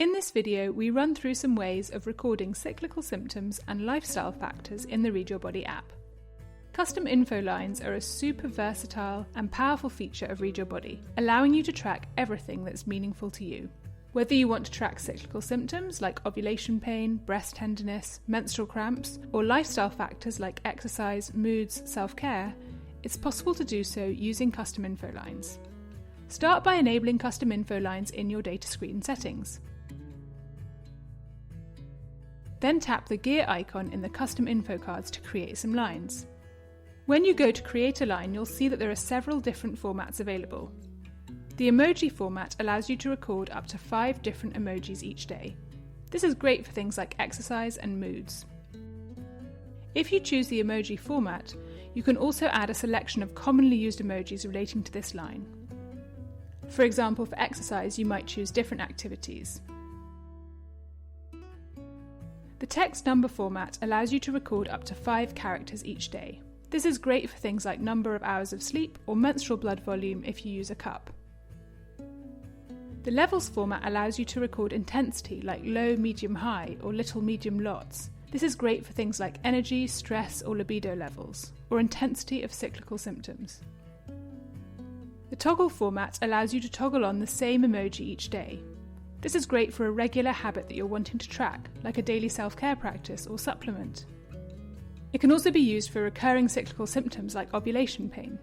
In this video, we run through some ways of recording cyclical symptoms and lifestyle factors in the Read Your Body app. Custom info lines are a super versatile and powerful feature of Read Your Body, allowing you to track everything that's meaningful to you. Whether you want to track cyclical symptoms like ovulation pain, breast tenderness, menstrual cramps, or lifestyle factors like exercise, moods, self-care, it's possible to do so using custom info lines. Start by enabling custom info lines in your data screen settings. Then tap the gear icon in the custom info cards to create some lines. When you go to create a line, you'll see that there are several different formats available. The emoji format allows you to record up to 5 different emojis each day. This is great for things like exercise and moods. If you choose the emoji format, you can also add a selection of commonly used emojis relating to this line. For example, for exercise, you might choose different activities. The text number format allows you to record up to 5 characters each day. This is great for things like number of hours of sleep or menstrual blood volume if you use a cup. The levels format allows you to record intensity like low, medium, high or little, medium, lots. This is great for things like energy, stress or libido levels, or intensity of cyclical symptoms. The toggle format allows you to toggle on the same emoji each day. This is great for a regular habit that you're wanting to track, like a daily self-care practice or supplement. It can also be used for recurring cyclical symptoms like ovulation pain.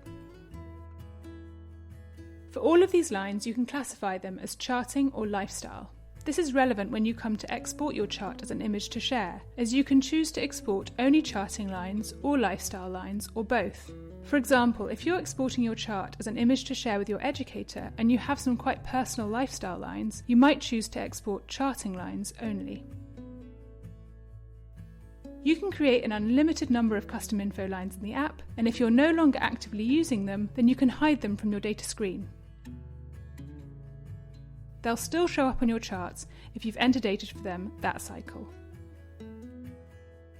For all of these lines, you can classify them as charting or lifestyle. This is relevant when you come to export your chart as an image to share, as you can choose to export only charting lines or lifestyle lines or both. For example, if you're exporting your chart as an image to share with your educator and you have some quite personal lifestyle lines, you might choose to export charting lines only. You can create an unlimited number of custom info lines in the app, and if you're no longer actively using them, then you can hide them from your data screen. They'll still show up on your charts if you've entered data for them that cycle.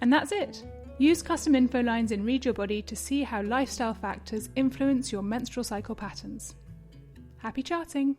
And that's it! Use custom info lines in Read Your Body to see how lifestyle factors influence your menstrual cycle patterns. Happy charting!